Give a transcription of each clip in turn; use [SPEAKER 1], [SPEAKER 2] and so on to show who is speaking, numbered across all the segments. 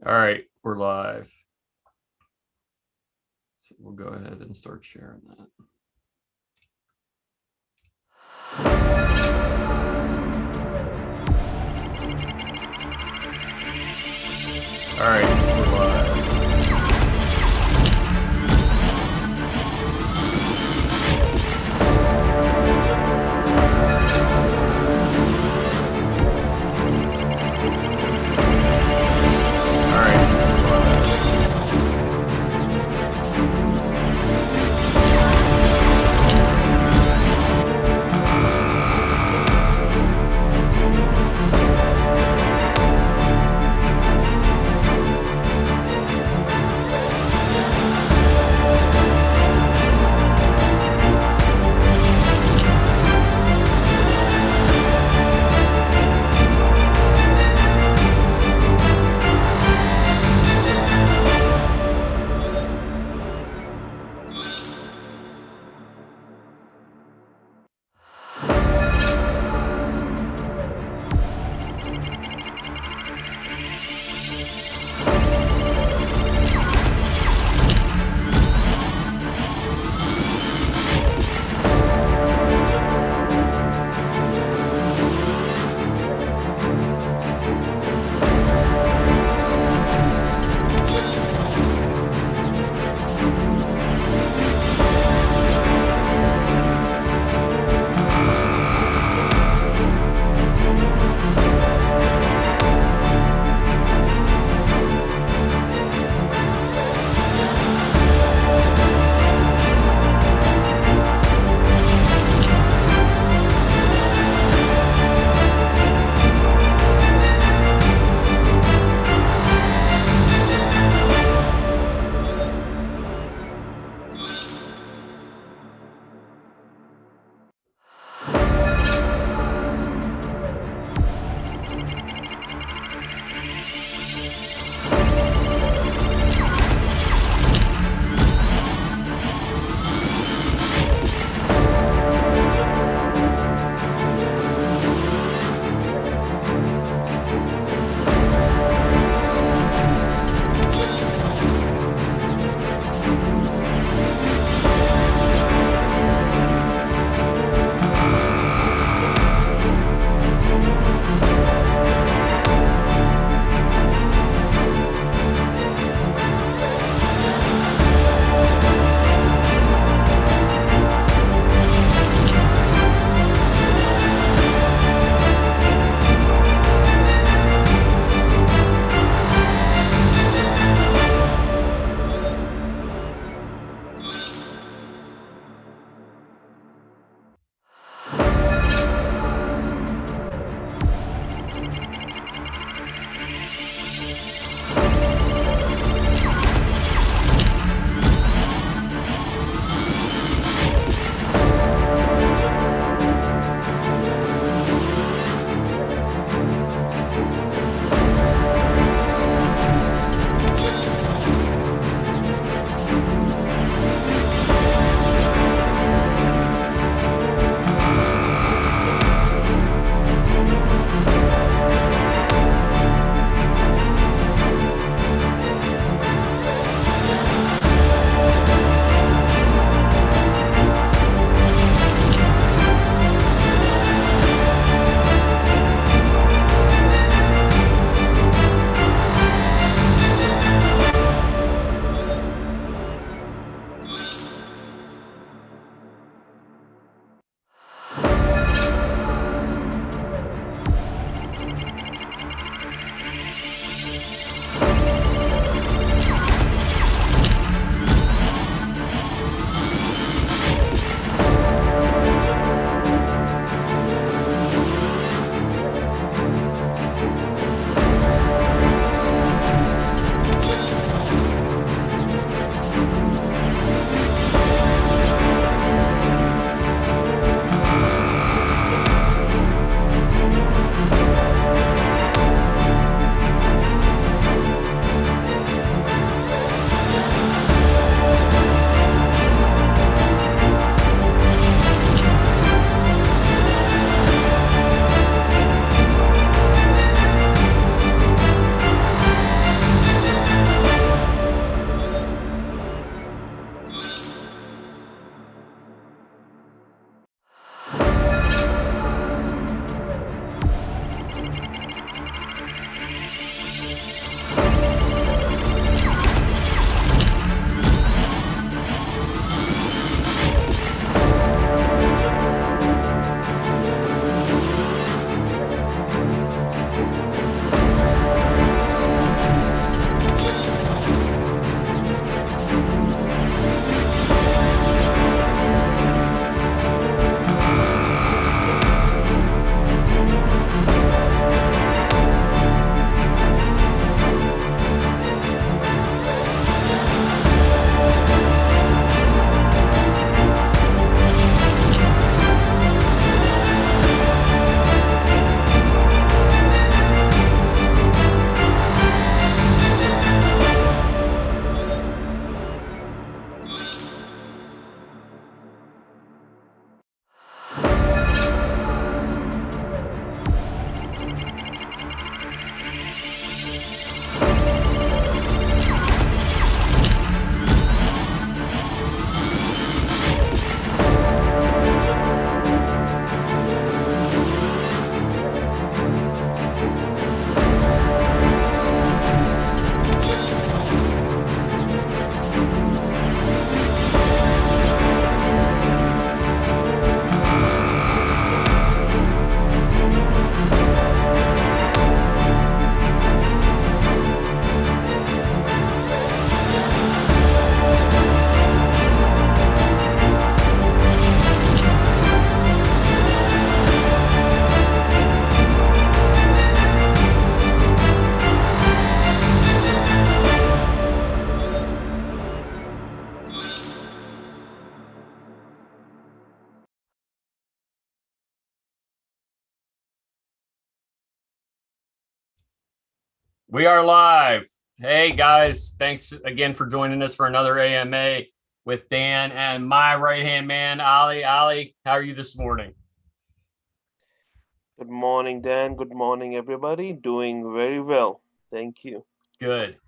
[SPEAKER 1] All right, we're live. So we'll go ahead and start sharing that. All right, we're live. All right, we're live. We are live. Hey guys, thanks again for joining us for another AMA with Dan and my right-hand man, Ali. Ali, how are you this morning?
[SPEAKER 2] Good morning, Dan. Good morning, everybody. Doing very well. Thank you.
[SPEAKER 1] Good.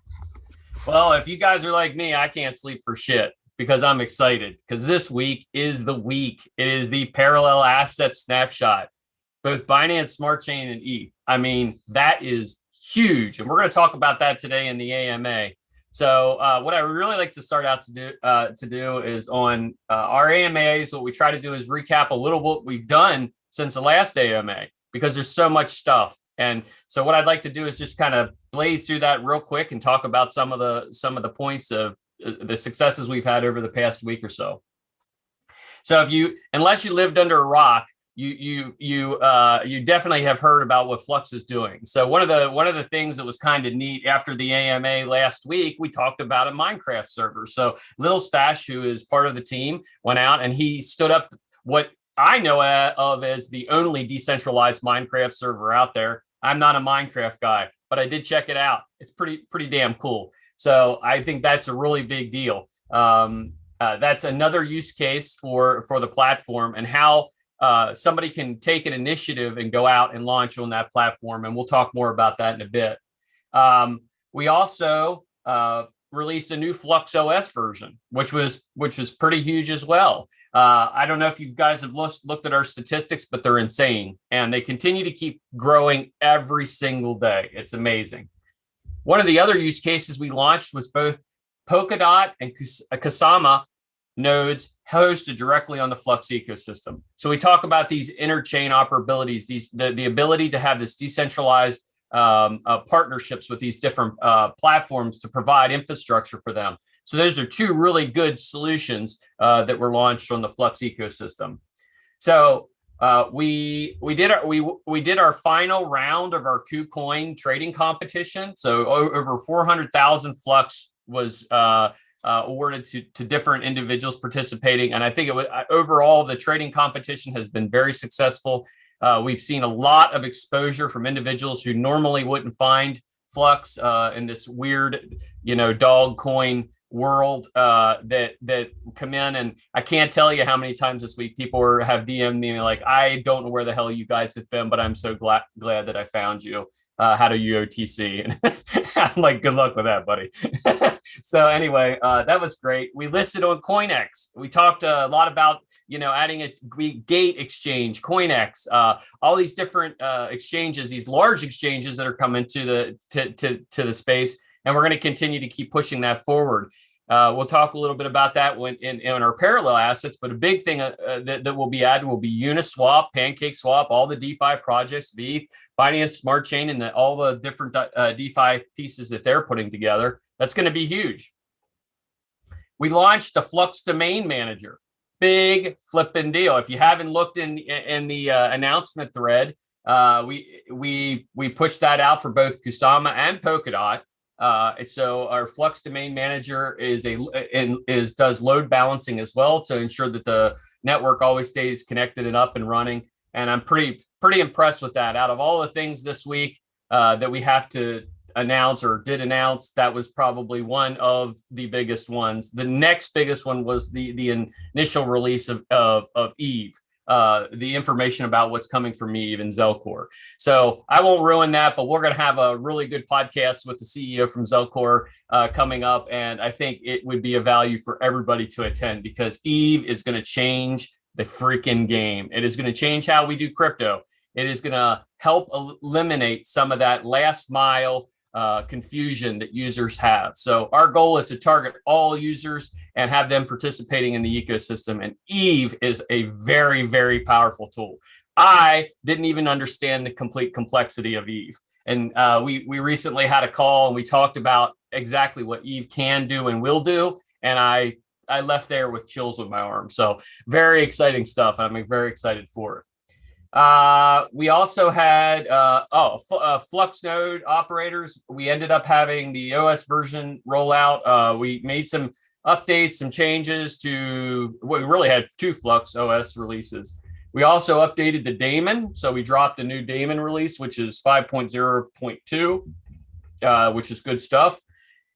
[SPEAKER 1] Well, if you guys are like me, I can't sleep for shit because I'm excited because this week is the week. It is the parallel asset snapshot, both Binance Smart Chain and ETH. I mean, that is huge. And we're going to talk about that today in the AMA. So what I would really like to start out to do is on our AMAs, what we try to do is recap a little what we've done since the last AMA because there's so much stuff. And so what I'd like to do is just kind of blaze through that real quick and talk about some of the points of the successes we've had over the past week or so. So unless you lived under a rock, you definitely have heard about what Flux is doing. So one of the things that was kind of neat after the AMA last week, we talked about a Minecraft server. So Little Stash, who is part of the team, went out and he stood up what I know of as the only decentralized Minecraft server out there. I'm not a Minecraft guy, but I did check it out. It's pretty damn cool. So I think that's a really big deal. That's another use case for the platform and how somebody can take an initiative and go out and launch on that platform. And we'll talk more about that in a bit. We also released a new Flux OS version, which was pretty huge as well. I don't know if you guys have looked at our statistics, but they're insane. And they continue to keep growing every single day. It's amazing. One of the other use cases we launched was both Polkadot and Kusama nodes hosted directly on the Flux ecosystem. So we talk about these interchain operabilities, the ability to have this decentralized partnerships with these different platforms to provide infrastructure for them. So those are two really good solutions that were launched on the Flux ecosystem. So we did our final round of our KuCoin trading competition. So over 400,000 Flux was awarded to different individuals participating. And I think it was overall, the trading competition has been very successful. We've seen a lot of exposure from individuals who normally wouldn't find Flux in this weird, dog coin world that come in. And I can't tell you how many times this week people have DM'd me like, I don't know where the hell you guys have been, but I'm so glad that I found you. How to UOTC? And I'm like, good luck with that, buddy. So anyway, that was great. We listed on CoinEx. We talked a lot about adding a gate exchange, CoinEx, all these different exchanges, these large exchanges that are coming to the space, and we're going to continue to keep pushing that forward. We'll talk a little bit about that when in our parallel assets, but a big thing that will be added will be Uniswap, PancakeSwap, all the DeFi projects, Binance Smart Chain, and all the different DeFi pieces that they're putting together. That's going to be huge. We launched the Flux Domain Manager. Big flipping deal. If you haven't looked in the announcement thread, we pushed that out for both Kusama and Polkadot. So our Flux Domain Manager does load balancing as well to ensure that the network always stays connected and up and running. And I'm pretty impressed with that. Out of all the things this week that we have to announce or did announce, that was probably one of the biggest ones. The next biggest one was the initial release of Eve. The information about what's coming from Eve and Zelcore. So I won't ruin that, but we're going to have a really good podcast with the CEO from Zelcore coming up. And I think it would be a value for everybody to attend because Eve is going to change the freaking game. It is going to change how we do crypto. It is going to help eliminate some of that last mile confusion that users have. So our goal is to target all users and have them participating in the ecosystem. And Eve is a very, very powerful tool. I didn't even understand the complete complexity of Eve. And we recently had a call and we talked about exactly what Eve can do and will do. And I left there with chills on my arm. So very exciting stuff. I'm very excited for it. We also had Flux node operators. We ended up having the OS version rollout. We made some updates, some changes to we really had two Flux OS releases. We also updated the daemon. So we dropped a new daemon release, which is 5.0.2. which is good stuff.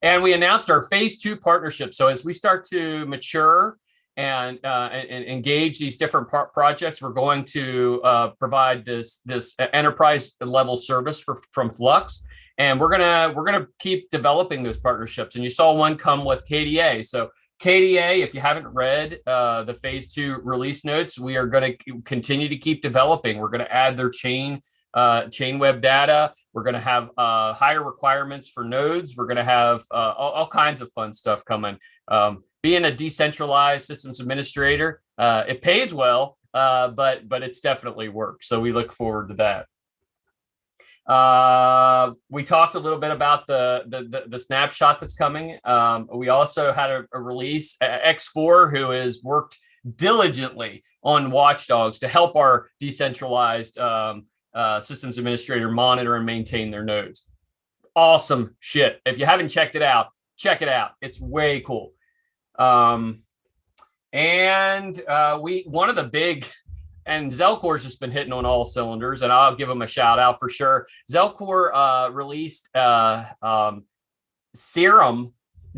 [SPEAKER 1] And we announced our phase 2 partnership. So as we start to mature and engage these different projects, we're going to provide this enterprise level service from Flux, and we're gonna keep developing those partnerships. And you saw one come with KDA. So KDA, if you haven't read the phase 2 release notes, we are going to continue to keep developing. We're going to add their chain web data. We're going to have higher requirements for nodes. We're going to have all kinds of fun stuff coming. Being a decentralized systems administrator, it pays well, but it's definitely work. So we look forward to that. We talked a little bit about the snapshot that's coming. We also had a release, X4, who has worked diligently on Watchdogs to help our decentralized systems administrator monitor and maintain their nodes. Awesome shit. If you haven't checked it out, check it out. It's way cool. One of the big, and Zelcore's just been hitting on all cylinders, and I'll give them a shout out for sure. Zelcore released Serum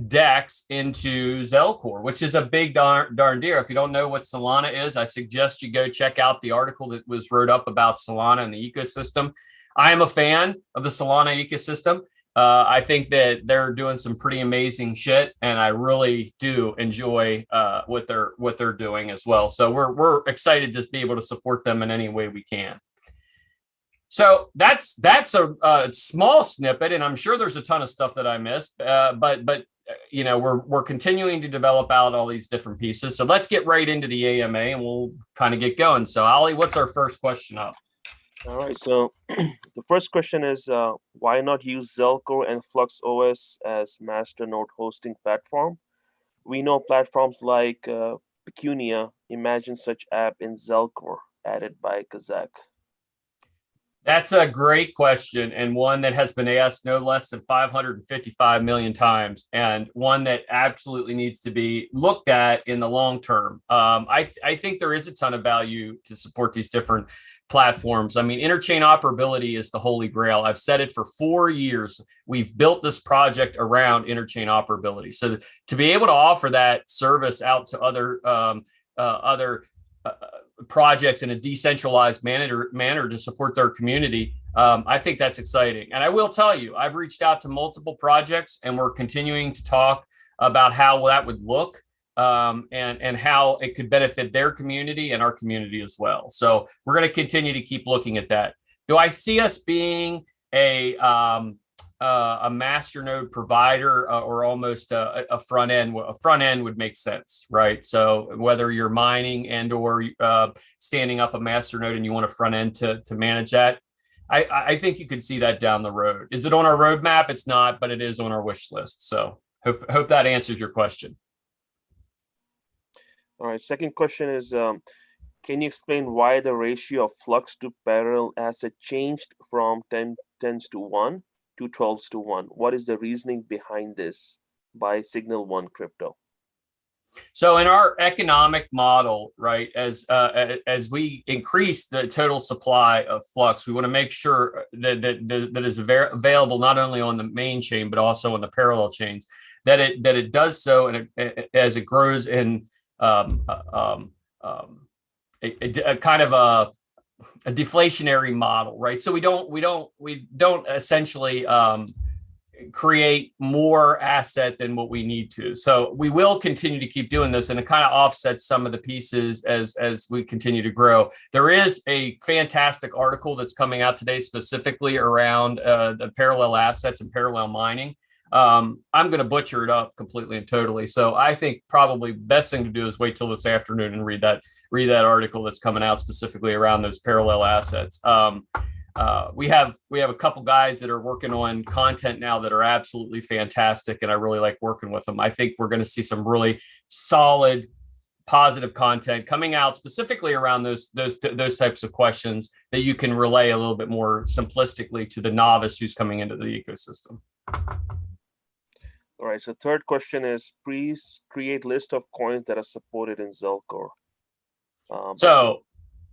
[SPEAKER 1] Dex into Zelcore, which is a big darn deal. If you don't know what Solana is, I suggest you go check out the article that was wrote up about Solana and the ecosystem. I am a fan of the Solana ecosystem. I think that they're doing some pretty amazing shit, and I really do enjoy what they're doing as well. So we're excited to be able to support them in any way we can. So that's a small snippet, and I'm sure there's a ton of stuff that I missed. But you know, we're continuing to develop out all these different pieces. So let's get right into the AMA, and we'll kind of get going. So Ali, what's our first question up?
[SPEAKER 2] All right, so the first question is, why not use Zelcore and Flux OS as masternode hosting platform? We know platforms like Pecunia imagine such app in Zelcore, added by Kazak.
[SPEAKER 1] That's a great question, and one that has been asked no less than 555 million times, and one that absolutely needs to be looked at in the long term. I think there is a ton of value to support these different platforms. I mean, interchain operability is the holy grail. I've said it for 4 years. We've built this project around interchain operability. So to be able to offer that service out to other projects in a decentralized manner to support their community, I think that's exciting. And I will tell you, I've reached out to multiple projects, and we're continuing to talk about how that would look. And how it could benefit their community and our community as well. So we're going to continue to keep looking at that. Do I see us being a masternode provider or almost a front end? A front end would make sense, right? So whether you're mining and or standing up a masternode and you want a front end to manage that, I think you could see that down the road. Is it on our roadmap? It's not, but it is on our wish list. So hope that answers your question.
[SPEAKER 2] All right, second question is, can you explain why the ratio of Flux to parallel asset changed from 10s to 1 to 12s to 1? What is the reasoning behind this by Signal One Crypto?
[SPEAKER 1] So in our economic model, right, as we increase the total supply of Flux, we want to make sure that is available not only on the main chain, but also on the parallel chains, that it does so, and as it grows in a kind of a deflationary model, right? So we don't essentially create more asset than what we need to. So we will continue to keep doing this, and it kind of offsets some of the pieces as we continue to grow. There is a fantastic article that's coming out today specifically around the parallel assets and parallel mining. I'm going to butcher it up completely and totally. So I think probably best thing to do is wait till this afternoon and read that article that's coming out specifically around those parallel assets. We have a couple guys that are working on content now that are absolutely fantastic, and I really like working with them. I think we're going to see some really solid, positive content coming out specifically around those types of questions that you can relay a little bit more simplistically to the novice who's coming into the ecosystem.
[SPEAKER 2] All right, so third question is, please create list of coins that are supported in Zelcore.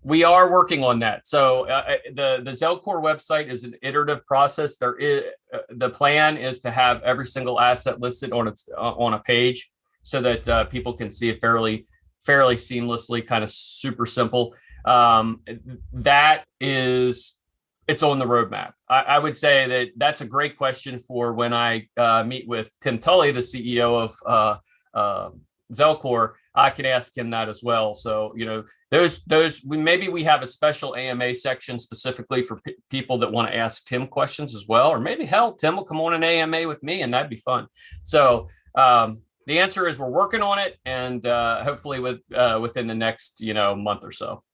[SPEAKER 1] We are working on that. So the Zelcore website is an iterative process. There is the plan is to have every single asset listed on its on a page so that people can see it fairly seamlessly, kind of super simple. That is, it's on the roadmap. I would say that that's a great question for when I meet with Tim Tully, the CEO of Zelcore. I can ask him that as well. So, you know, maybe we have a special AMA section specifically for people that want to ask Tim questions as well, or maybe hell, Tim will come on an AMA with me, and that'd be fun. So the answer is we're working on it, and hopefully within the next month or so.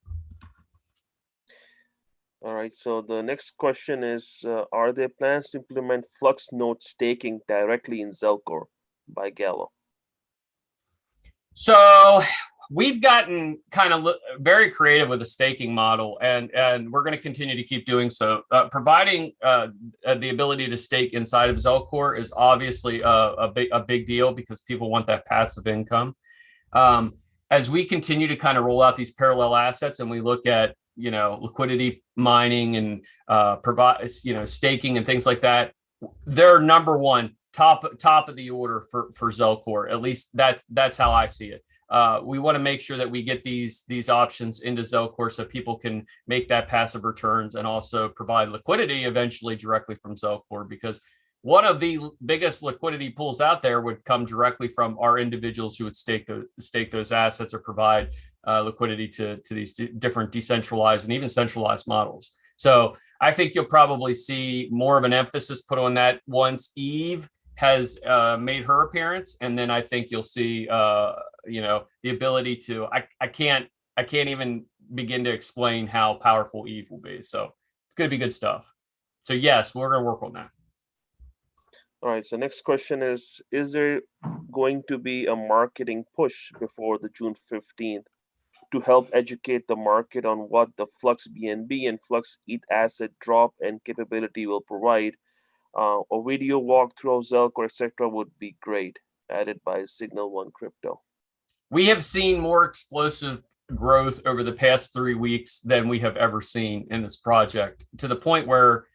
[SPEAKER 2] All right. So the next question is: are there plans to implement Flux node staking directly in Zelcore by Gallo?
[SPEAKER 1] So we've gotten kind of very creative with the staking model, and we're going to continue to keep doing so. Providing the ability to stake inside of Zelcore is obviously a big deal because people want that passive income. As we continue to kind of roll out these parallel assets, and we look at liquidity mining and provide staking and things like that, they're number one, top of the order for Zelcore. At least that's how I see it. We want to make sure that we get these options into Zelcore so people can make that passive returns and also provide liquidity eventually directly from Zelcore, because one of the biggest liquidity pools out there would come directly from our individuals who would stake those assets or provide liquidity to these different decentralized and even centralized models. So I think you'll probably see more of an emphasis put on that once Eve has made her appearance, and then I think you'll see the ability to I can't even begin to explain how powerful Eve will be. So it's going to be good stuff. So yes, we're going to work on that.
[SPEAKER 2] All right. So next question is there going to be a marketing push before the June 15th to help educate the market on what the Flux BNB and Flux ETH asset drop and capability will provide? A video walkthrough of Zelcore, etc., would be great. Added by Signal One Crypto.
[SPEAKER 1] We have seen more explosive growth over the past 3 weeks than we have ever seen in this project, to the point where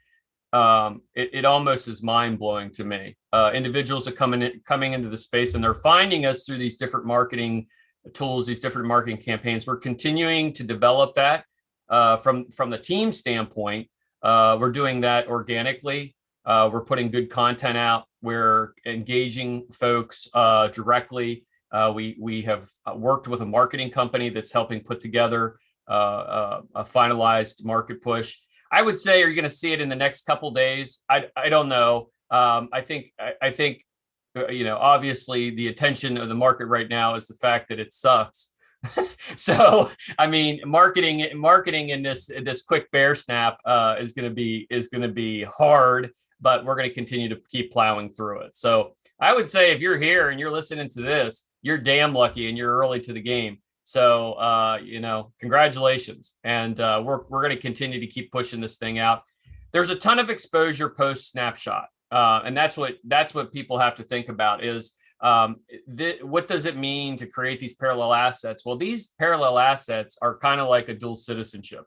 [SPEAKER 1] it almost is mind blowing to me. Individuals are coming into the space, and they're finding us through these different marketing tools, these different marketing campaigns. We're continuing to develop that from the team standpoint. We're doing that organically. We're putting good content out. We're engaging folks directly. We have worked with a marketing company that's helping put together a finalized market push. I would say, are you going to see it in the next couple days? I don't know. I think obviously the attention of the market right now is the fact that it sucks. So I mean, marketing in this quick bear snap is going to be hard, but we're going to continue to keep plowing through it. So I would say if you're here and you're listening to this, you're damn lucky and you're early to the game. So congratulations, and we're going to continue to keep pushing this thing out. There's a ton of exposure post snapshot, and that's what people have to think about is what does it mean to create these parallel assets? Well, these parallel assets are kind of like a dual citizenship.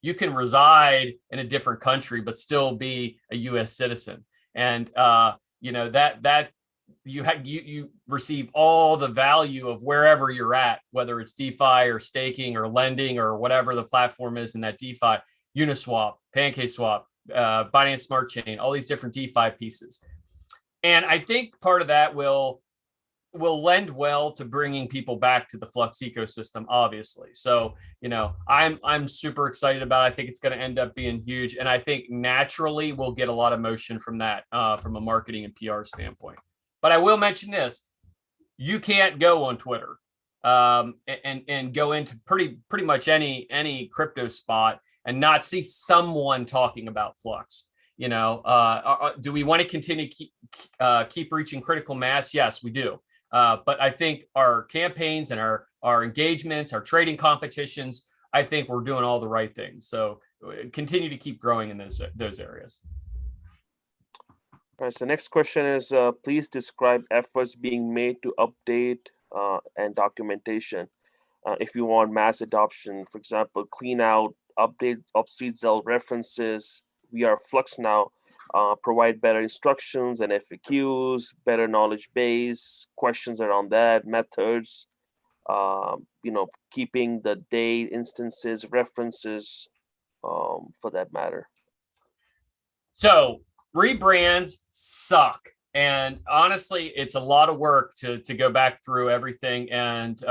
[SPEAKER 1] You can reside in a different country but still be a U.S. citizen, and that you receive all the value of wherever you're at, whether it's DeFi or staking or lending or whatever the platform is in that DeFi. Uniswap, PancakeSwap, Binance Smart Chain, all these different DeFi pieces. And I think part of that will lend well to bringing people back to the Flux ecosystem, obviously. So, I'm super excited about it. I think it's going to end up being huge. And I think naturally we'll get a lot of motion from that, from a marketing and PR standpoint. But I will mention this: you can't go on Twitter and go into pretty much any crypto spot and not see someone talking about Flux. Do we want to continue to keep reaching critical mass? Yes, we do. But I think our campaigns and our engagements, our trading competitions, I think we're doing all the right things. So continue to keep growing in those areas.
[SPEAKER 2] All right, so next question is, please describe efforts being made to update and documentation. if you want mass adoption, for example, clean out, update obsolete Zell references. We are Flux now. Provide better instructions and FAQs, better knowledge base, questions around that, methods. Keeping the date, instances, references, for that matter.
[SPEAKER 1] So rebrands suck. And honestly, it's a lot of work to go back through everything and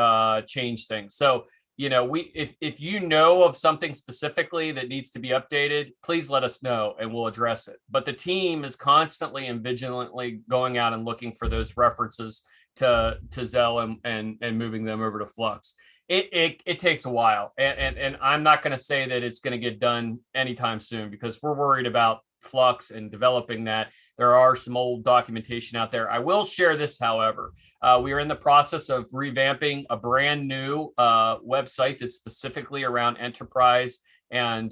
[SPEAKER 1] change things. So, if you know of something specifically that needs to be updated, please let us know and we'll address it. But the team is constantly and vigilantly going out and looking for those references to Zell and moving them over to Flux. It takes a while, and I'm not going to say that it's going to get done anytime soon because we're worried about Flux and developing that. There are some old documentation out there. I will share this, however. We are in the process of revamping a brand new website that's specifically around enterprise and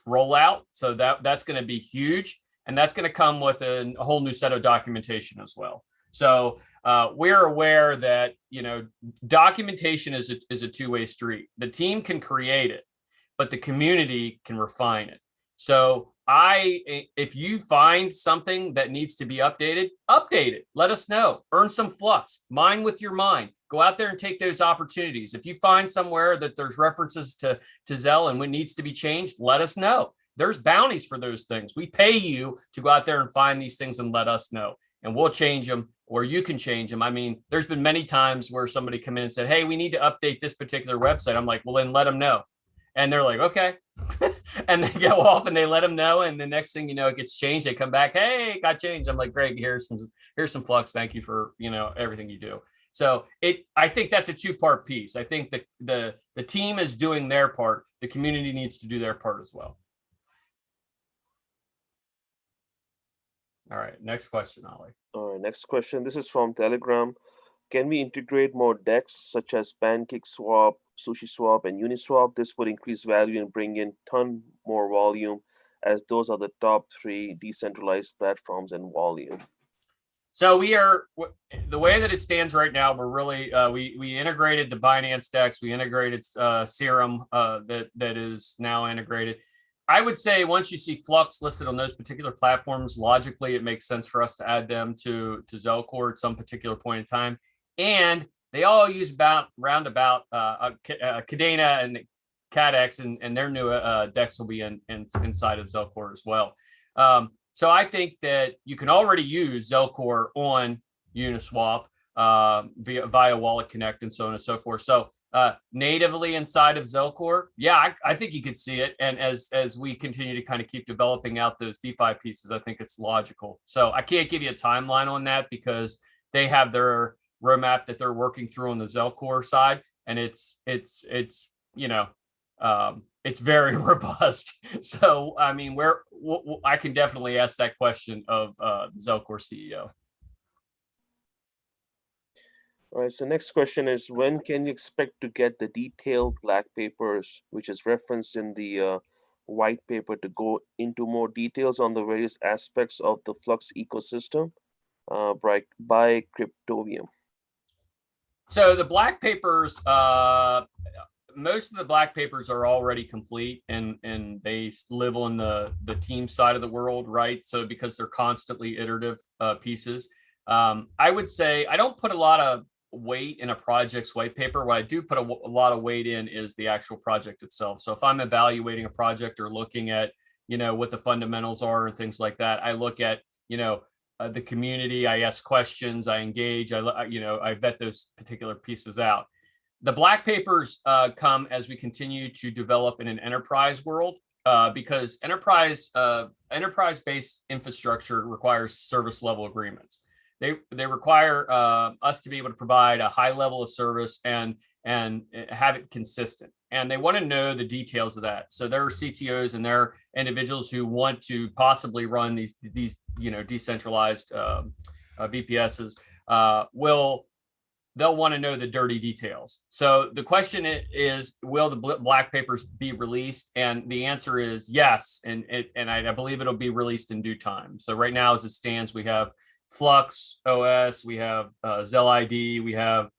[SPEAKER 1] rollout. So that's going to be huge, and that's going to come with a whole new set of documentation as well. So we're aware that documentation is a two-way street. The team can create it, but the community can refine it. So if you find something that needs to be updated, update it. Let us know. Earn some Flux. Mine with your mind. Go out there and take those opportunities. If you find somewhere that there's references to Zell and what needs to be changed, let us know. There's bounties for those things. We pay you to go out there and find these things and let us know. And we'll change them, or you can change them. I mean, there's been many times where somebody come in and said, hey, we need to update this particular website. I'm like, well, then let them know. And they're like, okay. And they go off and they let them know. And the next thing you know, it gets changed. They come back, hey, it got changed. I'm like, great, here's some Flux. Thank you for, everything you do. So I think that's a two-part piece. I think the team is doing their part. The community needs to do their part as well. All right, next question, Ollie.
[SPEAKER 2] All right, next question. This is from Telegram. Can we integrate more DEX such as PancakeSwap, SushiSwap, and Uniswap? This would increase value and bring in ton more volume, as those are the top 3 decentralized platforms in volume.
[SPEAKER 1] So the way that it stands right now, we're really we integrated the Binance DEX, we integrated Serum that is now integrated. I would say once you see Flux listed on those particular platforms, logically it makes sense for us to add them to Zelcore at some particular point in time. And they all use roundabout Kadena and CADEX, and their new DEX will be inside of Zelcore as well. So I think that you can already use Zelcore on Uniswap via Wallet Connect and so on and so forth. So natively inside of Zelcore, yeah, I think you could see it. And as we continue to kind of keep developing out those DeFi pieces, I think it's logical. So I can't give you a timeline on that because they have their roadmap that they're working through on the Zelcore side, and it's very robust. So I mean, I can definitely ask that question of the Zelcore CEO.
[SPEAKER 2] All right, so next question is, when can you expect to get the detailed black papers, which is referenced in the white paper, to go into more details on the various aspects of the Flux ecosystem by Cryptovium?
[SPEAKER 1] So the black papers, most of the black papers are already complete, and they live on the team side of the world, right? So because they're constantly iterative pieces, I would say I don't put a lot of weight in a project's white paper. What I do put a lot of weight in is the actual project itself. So if I'm evaluating a project or looking at, what the fundamentals are and things like that, I look at, the community, I ask questions, I engage, I vet those particular pieces out. The black papers come as we continue to develop in an enterprise world, because enterprise-based infrastructure requires service level agreements. They require us to be able to provide a high level of service and have it consistent. And they want to know the details of that. So there are CTOs and there are individuals who want to possibly run these decentralized VPSs. They'll want to know the dirty details. So the question is, will the black papers be released? And the answer is yes. And I believe it'll be released in due time. So right now, as it stands, we have Flux OS, we have Zell ID, we have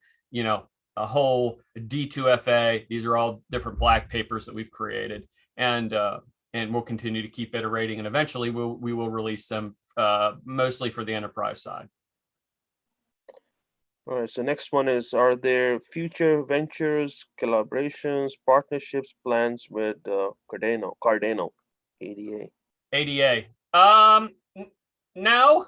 [SPEAKER 1] a whole D2FA. These are all different black papers that we've created, and we'll continue to keep iterating, and eventually we will release them mostly for the enterprise side.
[SPEAKER 2] All right. So next one is: are there future ventures, collaborations, partnerships, plans with Cardano, ADA?
[SPEAKER 1] ADA. No.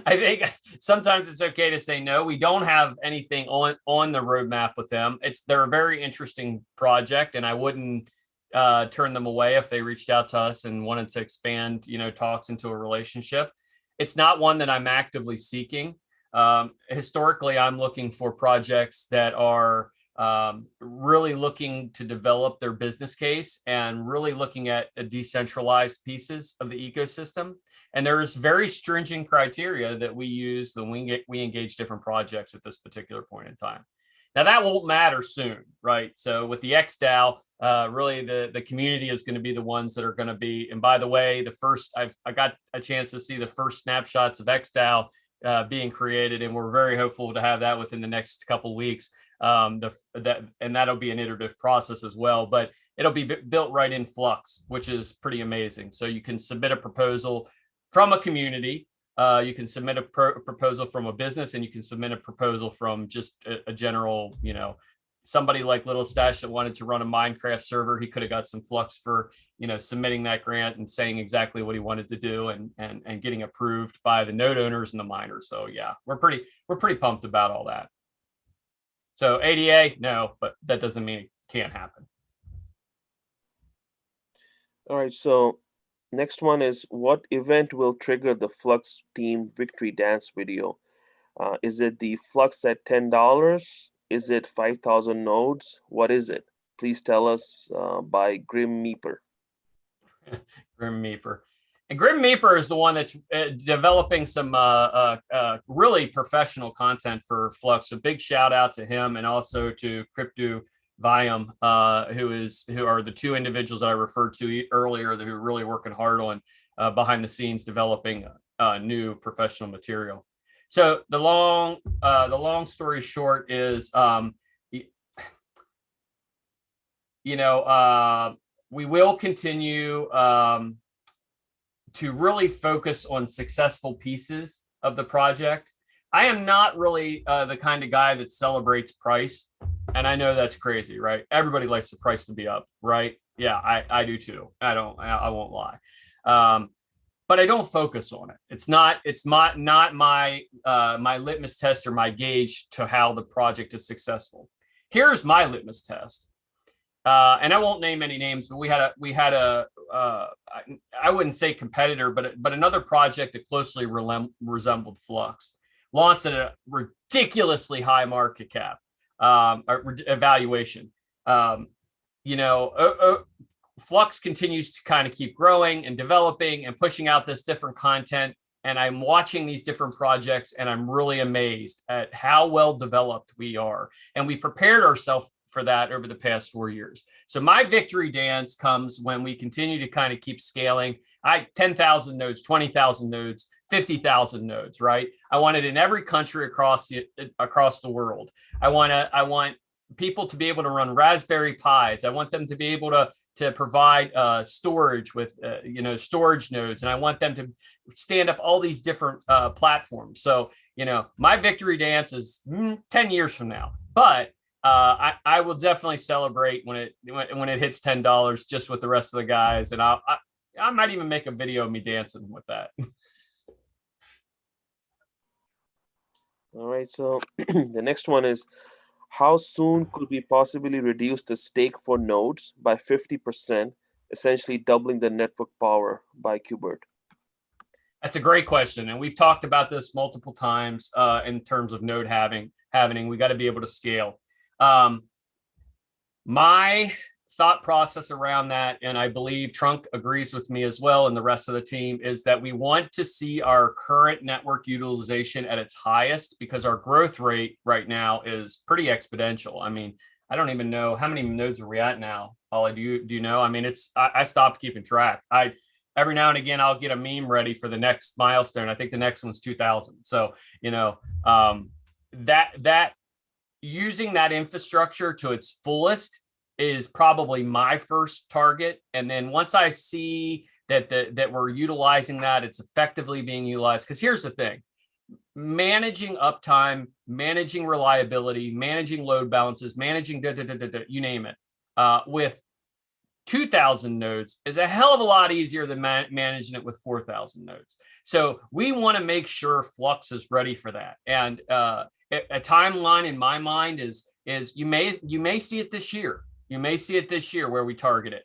[SPEAKER 1] I think sometimes it's okay to say no. We don't have anything on the roadmap with them. They're a very interesting project, and I wouldn't turn them away if they reached out to us and wanted to expand, talks into a relationship. It's not one that I'm actively seeking. Historically, I'm looking for projects that are really looking to develop their business case and really looking at decentralized pieces of the ecosystem. And there's very stringent criteria that we use when we engage different projects at this particular point in time. Now that won't matter soon, right? So with the XDAO, really the community is going to be the ones that are going to be. And by the way, I got a chance to see the first snapshots of XDAO being created, and we're very hopeful to have that within the next couple of weeks. And that'll be an iterative process as well, but it'll be built right in Flux, which is pretty amazing. So you can submit a proposal from a community, you can submit a proposal from a business, and you can submit a proposal from just a general, somebody like Little Stash that wanted to run a Minecraft server. He could have got some Flux for, submitting that grant and saying exactly what he wanted to do and getting approved by the node owners and the miners. So yeah, we're pretty pumped about all that. So ADA, no, but that doesn't mean it can't happen.
[SPEAKER 2] All right. So next one is: what event will trigger the Flux team victory dance video? Is it the Flux at $10? Is it 5,000 nodes? What is it? Please tell us by Grim Meeper.
[SPEAKER 1] Grim Meeper. And Grim Meeper is the one that's developing some really professional content for Flux. A big shout out to him, and also to Crypto Viam, who are the two individuals that I referred to earlier, who are really working hard on behind the scenes developing new professional material. So the long story short is, we will continue to really focus on successful pieces of the project. I am not really the kind of guy that celebrates price. And I know that's crazy, right? Everybody likes the price to be up, right? Yeah, I do too. I won't lie. But I don't focus on it. It's not my litmus test or my gauge to how the project is successful. Here's my litmus test. And I won't name any names, but we had a I wouldn't say competitor, but another project that closely resembled Flux, launched at a ridiculously high market cap evaluation. Flux continues to kind of keep growing and developing and pushing out this different content. And I'm watching these different projects, and I'm really amazed at how well developed we are. And we prepared ourselves for that over the past 4 years. So my victory dance comes when we continue to kind of keep scaling. 10,000 nodes, 20,000 nodes, 50,000 nodes, right? I want it in every country across the world. I want people to be able to run Raspberry Pis. I want them to be able to provide storage with storage nodes, and I want them to stand up all these different platforms. So my victory dance is 10 years from now, but I will definitely celebrate when it hits $10 just with the rest of the guys, and I might even make a video of me dancing with that.
[SPEAKER 2] All right. So the next one is: how soon could we possibly reduce the stake for nodes by 50%, essentially doubling the network power by Qbert?
[SPEAKER 1] That's a great question, and we've talked about this multiple times in terms of node halving. We got to be able to scale. My thought process around that, and I believe Trunk agrees with me as well, and the rest of the team, is that we want to see our current network utilization at its highest, because our growth rate right now is pretty exponential. I mean, I don't even know how many nodes are we at now. Ollie, do you know? I mean, I stopped keeping track. Every now and again, I'll get a meme ready for the next milestone. I think the next one's 2000. So, that using that infrastructure to its fullest is probably my first target. And then once I see that we're utilizing that, it's effectively being utilized. Because here's the thing: managing uptime, managing reliability, managing load balances, managing you name it, with 2,000 nodes is a hell of a lot easier than managing it with 4,000 nodes. So we want to make sure Flux is ready for that. And a timeline in my mind is you may see it this year. You may see it this year where we target it.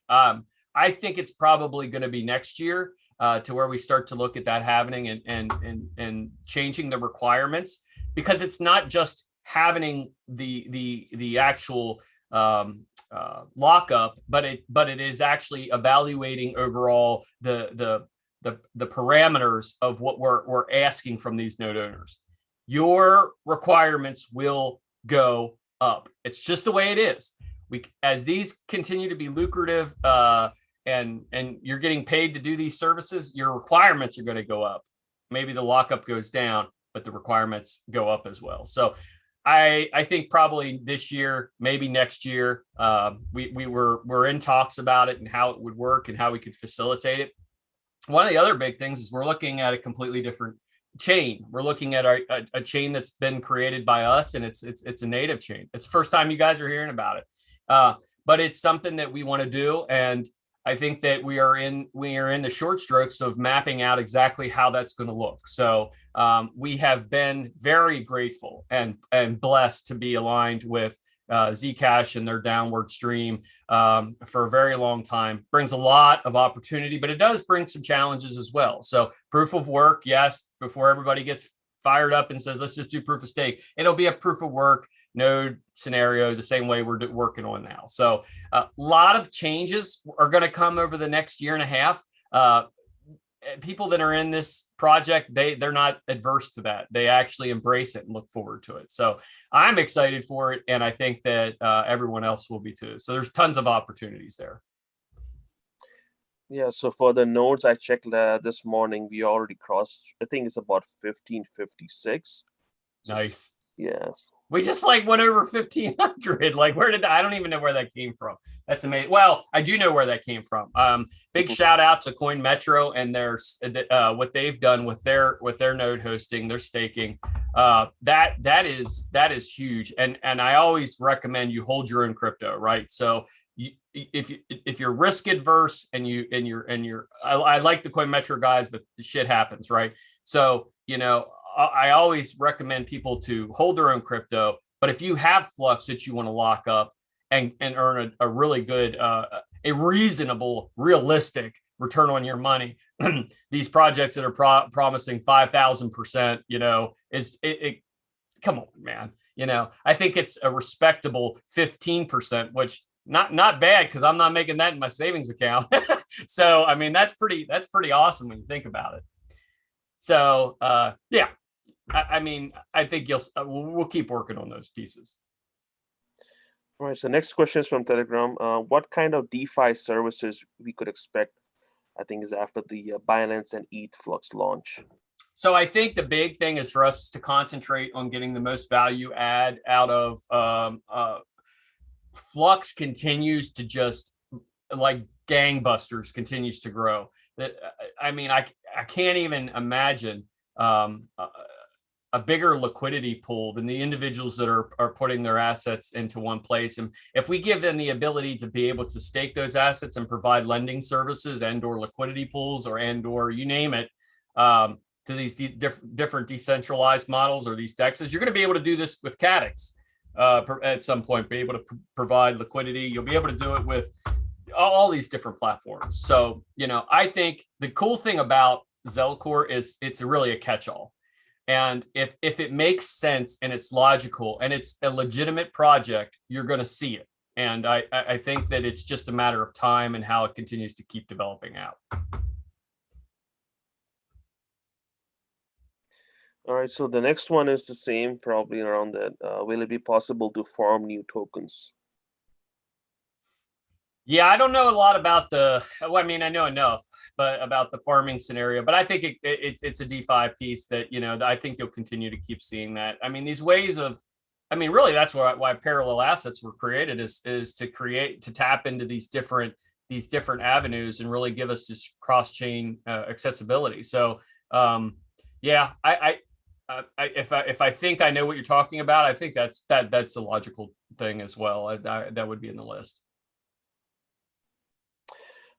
[SPEAKER 1] I think it's probably going to be next year to where we start to look at that happening and changing the requirements, because it's not just having the actual lockup, but it is actually evaluating overall the parameters of what we're asking from these node owners. Your requirements will go up. It's just the way it is. As these continue to be lucrative, and you're getting paid to do these services, your requirements are going to go up. Maybe the lockup goes down, but the requirements go up as well. So I think probably this year, maybe next year, we're in talks about it and how it would work and how we could facilitate it. One of the other big things is we're looking at a completely different chain. We're looking at a chain that's been created by us, and it's a native chain. It's the first time you guys are hearing about it, but it's something that we want to do, and I think that we are in the short strokes of mapping out exactly how that's going to look. So we have been very grateful and blessed to be aligned with Zcash and their downward stream for a very long time. Brings a lot of opportunity, but it does bring some challenges as well. So proof of work, yes, before everybody gets fired up and says, let's just do proof of stake, it'll be a proof of work node scenario the same way we're working on now. So a lot of changes are going to come over the next year and a half. People that are in this project, they're not adverse to that. They actually embrace it and look forward to it. So I'm excited for it, and I think that everyone else will be too. So there's tons of opportunities there.
[SPEAKER 2] Yeah, so for the nodes, I checked this morning, we already crossed, I think it's about 1556.
[SPEAKER 1] Nice.
[SPEAKER 2] Yes.
[SPEAKER 1] We just went over 1,500. I don't even know where that came from. That's amazing. Well, I do know where that came from. Big shout out to Coin Metro and their what they've done with their node hosting, their staking. That is huge. And I always recommend you hold your own crypto, right? So if you're risk adverse I like the Coin Metro guys, but shit happens, right? So I always recommend people to hold their own crypto, but if you have Flux that you want to lock up and earn a really good, a reasonable, realistic return on your money, these projects that are promising 5,000%, come on, man. I think it's a respectable 15%, which not bad, because I'm not making that in my savings account. So I mean, that's pretty awesome when you think about it. So yeah. I mean, I think we'll keep working on those pieces.
[SPEAKER 2] All right. So next question is from Telegram. What kind of DeFi services we could expect? I think is after the Binance and ETH Flux launch.
[SPEAKER 1] So I think the big thing is for us to concentrate on getting the most value add out of Flux. Continues to just like gangbusters, continues to grow. That I mean, I can't even imagine a bigger liquidity pool than the individuals that are putting their assets into one place. And if we give them the ability to be able to stake those assets and provide lending services and/or liquidity pools and/or you name it, to these different decentralized models or these DEXs, you're going to be able to do this with Cadix at some point, be able to provide liquidity. You'll be able to do it with all these different platforms. So, I think the cool thing about Zelcore is it's really a catch-all. And if it makes sense and it's logical and it's a legitimate project, you're going to see it. And I think that it's just a matter of time and how it continues to keep developing out.
[SPEAKER 2] All right. So the next one is the same, probably around that. Will it be possible to farm new tokens?
[SPEAKER 1] Yeah, I don't know a lot about I mean, I know enough, but about the farming scenario. But I think it's a DeFi piece that, I think you'll continue to keep seeing that. I mean, these ways of, I mean, really, that's why parallel assets were created is to tap into these different avenues and really give us this cross chain accessibility. So yeah, if I think I know what you're talking about, I think that's a logical thing as well. That would be in the list.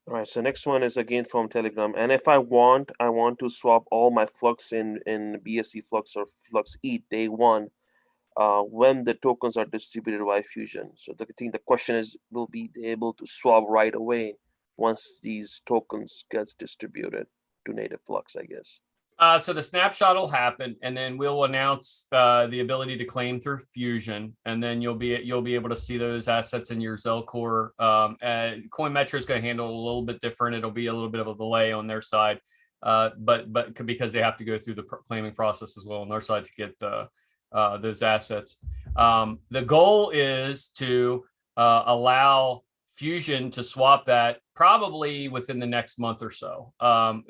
[SPEAKER 2] All right, so next one is again from Telegram. And if I want to swap all my flux in BSC Flux or Flux ETH day one, when the tokens are distributed by Fusion. So I think the question is, will be able to swap right away once these tokens gets distributed to native Flux, I guess.
[SPEAKER 1] So the snapshot will happen, and then we'll announce the ability to claim through Fusion, and then you'll be able to see those assets in your Zelcore. CoinMetra is going to handle it a little bit different. It'll be a little bit of a delay on their side, but because they have to go through the claiming process as well on their side to get those assets. The goal is to allow Fusion to swap that probably within the next month or so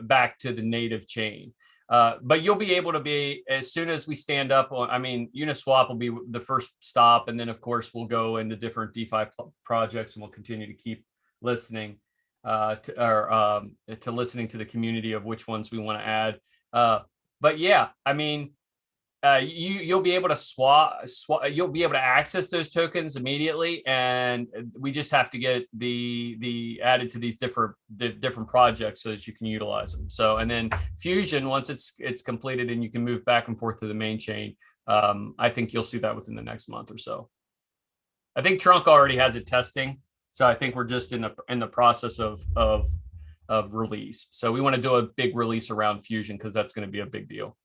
[SPEAKER 1] back to the native chain. But you'll be able to be, as soon as we stand up on, I mean, Uniswap will be the first stop. And then, of course, we'll go into different DeFi projects and we'll continue to keep listening to listening to the community of which ones we want to add. But yeah, I mean, you'll be able to swap. You'll be able to access those tokens immediately, and we just have to get the added to these different projects so that you can utilize them. So, and then Fusion, once it's completed and you can move back and forth to the main chain, I think you'll see that within the next month or so. I think Trunk already has it testing, so I think we're just in the process of release. So we want to do a big release around Fusion because that's going to be a big deal.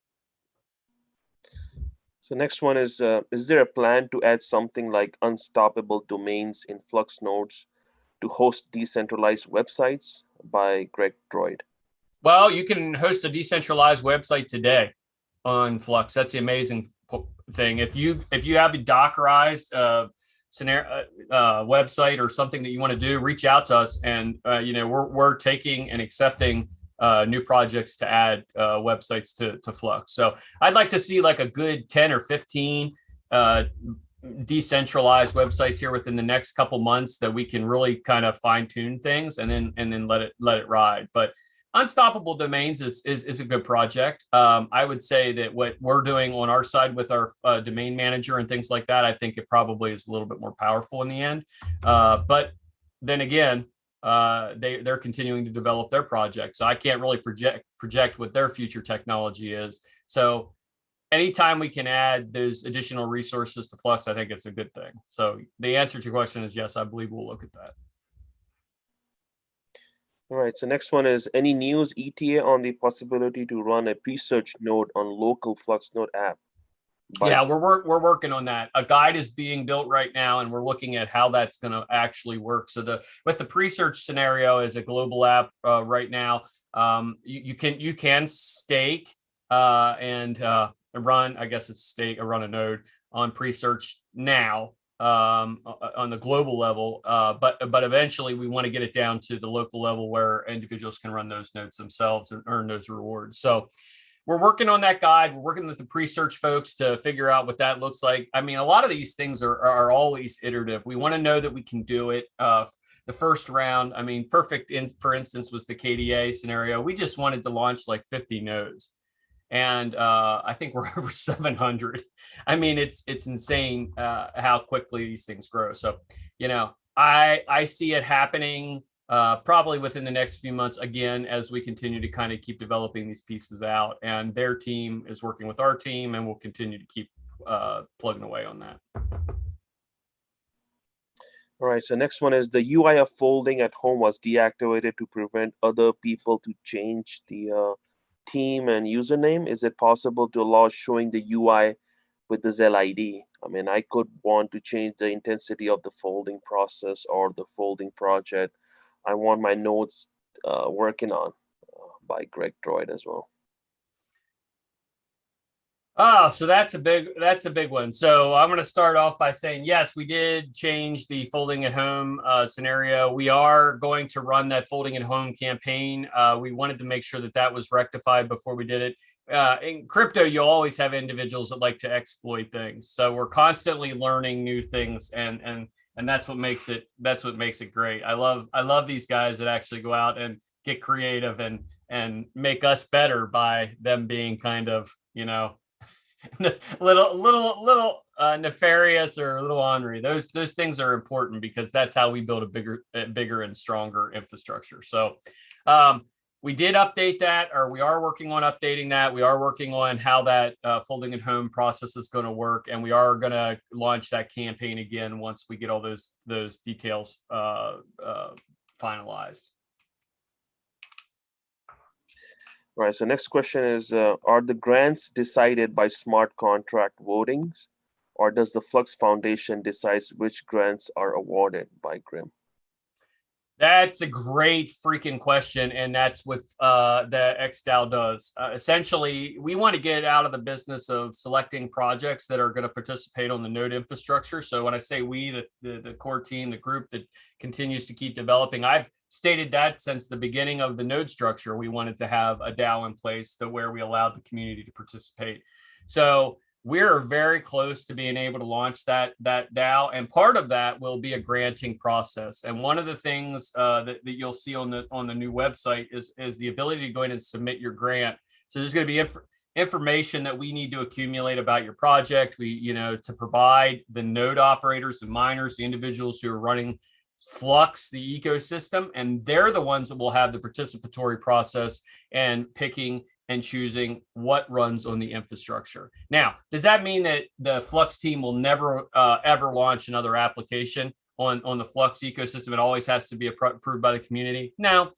[SPEAKER 2] So next one is there a plan to add something like unstoppable domains in Flux nodes to host decentralized websites? By Greg Droid.
[SPEAKER 1] Well, you can host a decentralized website today on Flux. That's the amazing thing. If you have a Dockerized scenario website or something that you want to do, reach out to us, and we're taking and accepting new projects to add websites to Flux. So I'd like to see like a good 10 or 15 decentralized websites here within the next couple months that we can really kind of fine tune things and then let it ride. But Unstoppable Domains is a good project. I would say that what we're doing on our side with our domain manager and things like that, I think it probably is a little bit more powerful in the end. But then again, they're continuing to develop their project, so I can't really project what their future technology is. So anytime we can add those additional resources to Flux, I think it's a good thing. So the answer to your question is yes, I believe we'll look at that.
[SPEAKER 2] All right, so next one is, any news ETA on the possibility to run a pre-search node on local Flux node app?
[SPEAKER 1] Yeah, we're working on that. A guide is being built right now, and we're looking at how that's going to actually work. So with the pre-search scenario as a global app right now, you can stake and run. I guess it's stake or run a node on pre-search now on the global level, but eventually we want to get it down to the local level where individuals can run those nodes themselves and earn those rewards. So we're working on that guide. We're working with the pre-search folks to figure out what that looks like. I mean, a lot of these things are always iterative. We want to know that we can do it. The first round, I mean, for instance, was the KDA scenario. We just wanted to launch like 50 nodes. And I think we're over 700. I mean, it's insane how quickly these things grow. So, I see it happening probably within the next few months, again, as we continue to kind of keep developing these pieces out. And their team is working with our team, and we'll continue to keep plugging away on that.
[SPEAKER 2] All right, so next one is, the UI of folding at home was deactivated to prevent other people to change the team and username. Is it possible to allow showing the UI with the Zell ID? I mean, I could want to change the intensity of the folding process or the folding project I want my nodes working on. By Greg Droid as well.
[SPEAKER 1] So that's a big one. So I'm going to start off by saying, yes, we did change the folding at home scenario. We are going to run that folding at home campaign. We wanted to make sure that was rectified before we did it. in crypto, you'll always have individuals that like to exploit things. So we're constantly learning new things, and that's what makes it great. I love these guys that actually go out and get creative and make us better by them being kind of, little nefarious or a little ornery. Those things are important because that's how we build a bigger and stronger infrastructure. So we did update that, or we are working on updating that. We are working on how that folding at home process is going to work, and we are going to launch that campaign again once we get all those details finalized.
[SPEAKER 2] All right. So next question is, are the grants decided by smart contract votings, or does the Flux Foundation decide which grants are awarded by Grim?
[SPEAKER 1] That's a great freaking question, and that's what the XDAO does. Essentially, we want to get out of the business of selecting projects that are going to participate on the node infrastructure. So when I say we, the core team, the group that continues to keep developing, I've stated that since the beginning of the node structure, we wanted to have a DAO in place where we allowed the community to participate. So we're very close to being able to launch that DAO, and part of that will be a granting process. And one of the things that you'll see on the new website is the ability to go in and submit your grant. So there's going to be information that we need to accumulate about your project. To provide the node operators and miners, the individuals who are running Flux, the ecosystem, and they're the ones that will have the participatory process and picking and choosing what runs on the infrastructure. Now, does that mean that the Flux team will never ever launch another application on the Flux ecosystem? It always has to be approved by the community? No,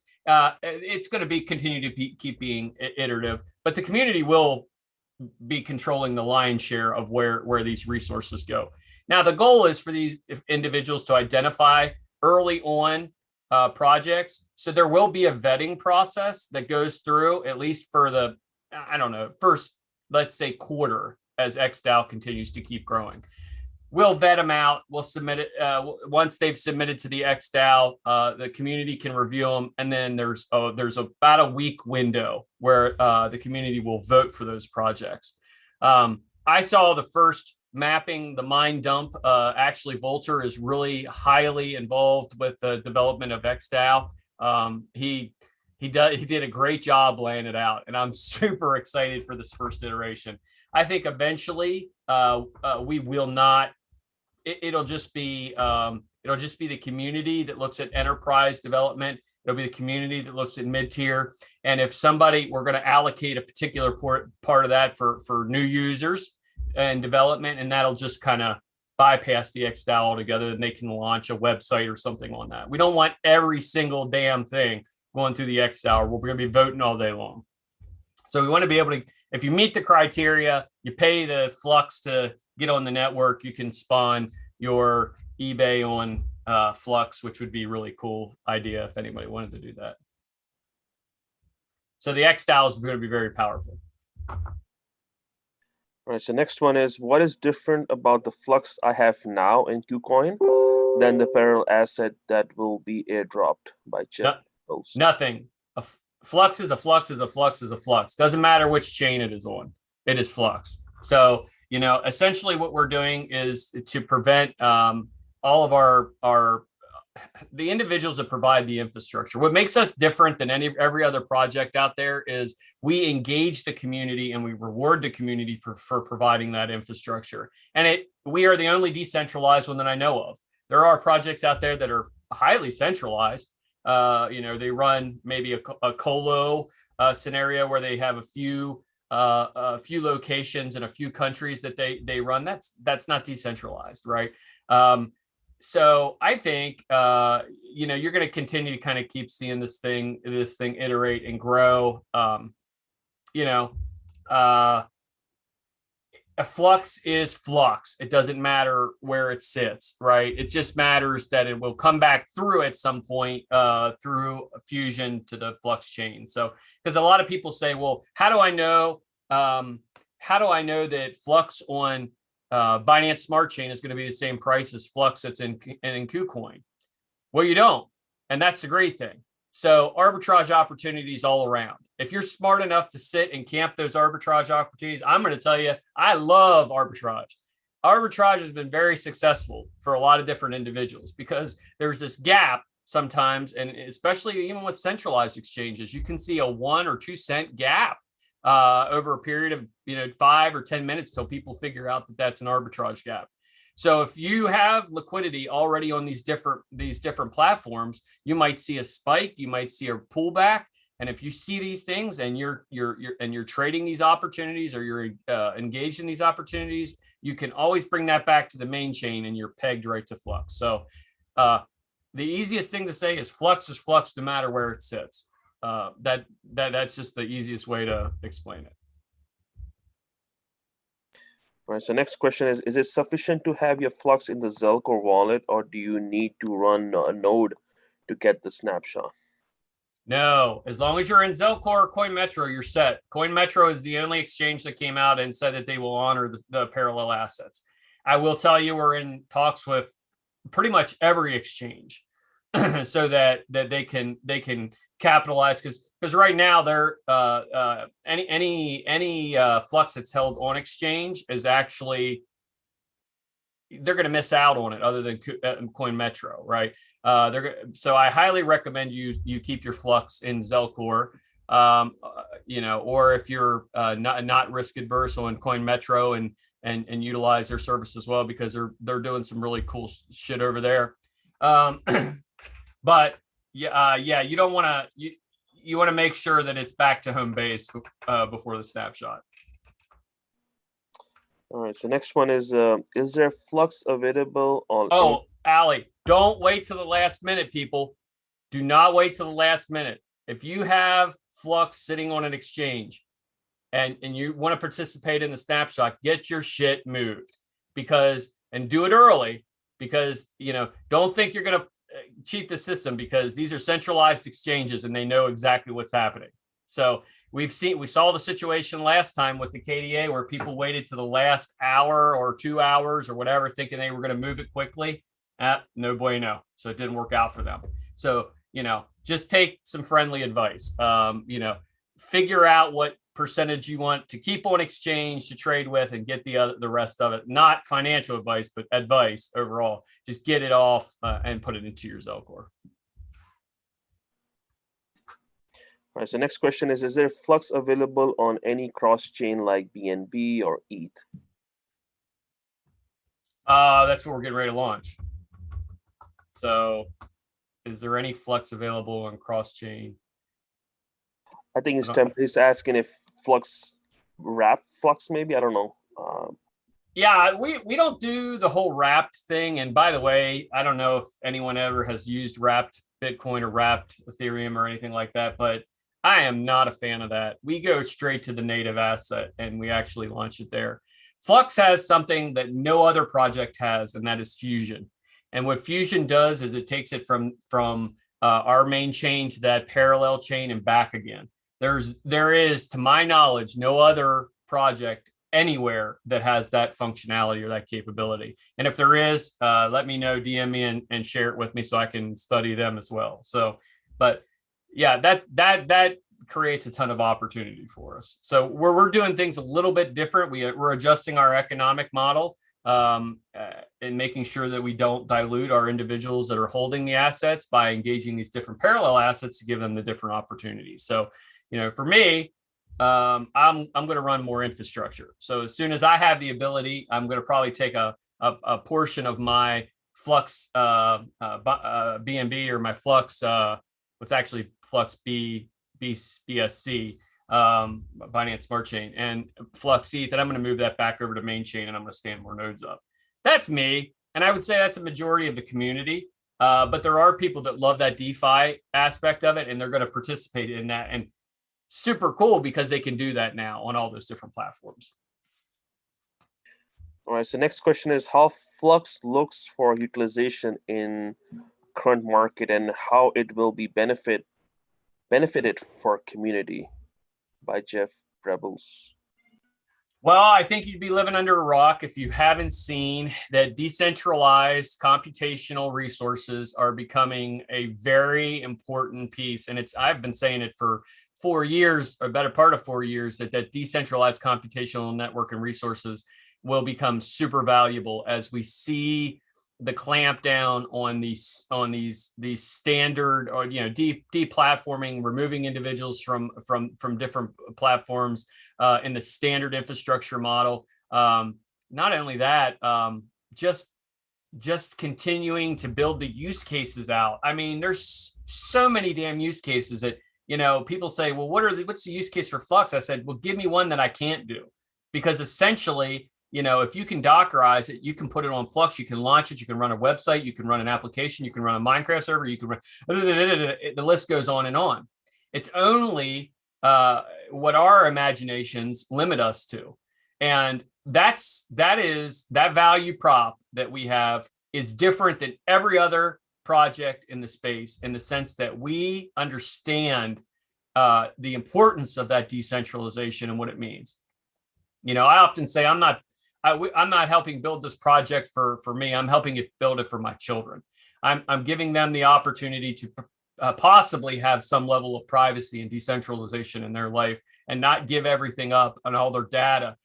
[SPEAKER 1] it's going to continue to keep being iterative, but the community will be controlling the lion's share of where these resources go. Now, the goal is for these individuals to identify early on projects. So there will be a vetting process that goes through, at least for the, first, let's say, quarter, as XDAO continues to keep growing. We'll vet them out. We'll submit it. Once they've submitted to the XDAO, the community can review them. And then there's about a week window where the community will vote for those projects. I saw the first mapping, the mine dump. Actually, Volter is really highly involved with the development of XDAO. He did a great job laying it out, and I'm super excited for this first iteration. I think eventually we will not. It'll just be the community that looks at enterprise development. It'll be the community that looks at mid-tier. And if we're going to allocate a particular part of that for new users and development, and that'll just kind of bypass the XDAO altogether, and they can launch a website or something on that. We don't want every single damn thing going through the XDAO. We're going to be voting all day long. So we want to be able to, if you meet the criteria, you pay the Flux to get on the network, you can spawn your eBay on Flux, which would be a really cool idea if anybody wanted to do that. So the XDAO is going to be very powerful.
[SPEAKER 2] All right, so next one is, what is different about the Flux I have now in KuCoin than the Parallel asset that will be airdropped by Jeff Bezos?
[SPEAKER 1] Nothing. A Flux is a Flux is a Flux is a Flux. Doesn't matter which chain it is on. It is Flux. So, essentially what we're doing is to prevent all of the individuals that provide the infrastructure. What makes us different than every other project out there is we engage the community and we reward the community for providing that infrastructure. And we are the only decentralized one that I know of. There are projects out there that are highly centralized. They run maybe a colo scenario where they have a few locations in a few countries that they run. That's not decentralized, right? So I think you're going to continue to kind of keep seeing this thing iterate and grow. A Flux is Flux. It doesn't matter where it sits, right? It just matters that it will come back through at some point through a fusion to the Flux chain. So, because a lot of people say, well, how do I know that Flux on Binance Smart Chain is going to be the same price as Flux that's in KuCoin? Well, you don't, and that's the great thing. So arbitrage opportunities all around. If you're smart enough to sit and camp those arbitrage opportunities, I'm going to tell you, I love arbitrage. Arbitrage has been very successful for a lot of different individuals because there's this gap sometimes, and especially even with centralized exchanges, you can see a 1 or 2 cent gap over a period of 5 or 10 minutes till people figure out that that's an arbitrage gap. So if you have liquidity already on these different platforms, you might see a spike, you might see a pullback, and if you see these things and you're trading these opportunities or you're engaged in these opportunities, you can always bring that back to the main chain and you're pegged right to Flux. So the easiest thing to say is Flux no matter where it sits. That's just the easiest way to explain it.
[SPEAKER 2] All right. So next question is it sufficient to have your Flux in the Zelcore wallet, or do you need to run a node to get the snapshot?
[SPEAKER 1] No, as long as you're in Zelcore or CoinMetro, you're set. CoinMetro is the only exchange that came out and said that they will honor the parallel assets. I will tell you, we're in talks with pretty much every exchange so that they can capitalize because right now they're any Flux that's held on exchange is actually they're going to miss out on it other than CoinMetro, right? So I highly recommend you keep your Flux in Zelcore, or if you're not risk adverse on CoinMetro and utilize their service as well because they're doing some really cool shit over there. But yeah, you don't want to you want to make sure that it's back to home base before the snapshot.
[SPEAKER 2] All right. So next one is there Flux available on?
[SPEAKER 1] Oh, Ali, don't wait till the last minute, people. Do not wait till the last minute. If you have Flux sitting on an exchange and you want to participate in the snapshot, get your shit moved and do it early because, don't think you're going to cheat the system because these are centralized exchanges and they know exactly what's happening. So we saw the situation last time with the KDA where people waited to the last hour or 2 hours or whatever, thinking they were going to move it quickly. No bueno. So it didn't work out for them. So, just take some friendly advice. Figure out what percentage you want to keep on exchange to trade with and get the rest of it. Not financial advice, but advice overall. Just get it off and put it into your Zelcore.
[SPEAKER 2] All right. So next question is there Flux available on any cross chain like BNB or ETH?
[SPEAKER 1] That's what we're getting ready to launch. So is there any Flux available on cross chain?
[SPEAKER 2] I think he's asking if Flux wrap Flux, maybe. I don't know.
[SPEAKER 1] Yeah, we don't do the whole wrapped thing. And by the way, I don't know if anyone ever has used wrapped Bitcoin or wrapped Ethereum or anything like that, but I am not a fan of that. We go straight to the native asset and we actually launch it there. Flux has something that no other project has, and that is Fusion. And what Fusion does is it takes it from our main chain to that parallel chain and back again. There is, to my knowledge, no other project anywhere that has that functionality or that capability. And if there is, let me know, DM me and share it with me so I can study them as well. So, but yeah, that creates a ton of opportunity for us. So we're doing things a little bit different. We're adjusting our economic model and making sure that we don't dilute our individuals that are holding the assets by engaging these different parallel assets to give them the different opportunities. So, for me, I'm going to run more infrastructure. So as soon as I have the ability, I'm going to probably take a portion of my Flux BNB or my Flux, what's actually Flux BSC, Binance Smart Chain, and Flux ETH, and I'm going to move that back over to main chain, and I'm going to stand more nodes up. That's me, and I would say that's a majority of the community. But there are people that love that DeFi aspect of it, and they're going to participate in that. And super cool because they can do that now on all those different platforms.
[SPEAKER 2] All right. So next question is how Flux looks for utilization in current market and how it will be benefited for community, by Jeff Rebels.
[SPEAKER 1] Well, I think you'd be living under a rock if you haven't seen that decentralized computational resources are becoming a very important piece. And I've been saying it for 4 years, or better part of 4 years, that decentralized computational network and resources will become super valuable as we see the clamp down on these standard, or deplatforming, removing individuals from different platforms in the standard infrastructure model. Not only that, just continuing to build the use cases out. I mean, there's so many damn use cases that people say, well, what's the use case for Flux? I said, well, give me one that I can't do, because essentially, if you can Dockerize it, you can put it on Flux, you can launch it, you can run a website, you can run an application, you can run a Minecraft server, you can run the list goes on and on. It's only what our imaginations limit us to. And that value prop that we have is different than every other project in the space, in the sense that we understand the importance of that decentralization and what it means. I often say I'm not helping build this project for me. I'm helping it build it for my children. I'm giving them the opportunity to possibly have some level of privacy and decentralization in their life, and not give everything up and all their data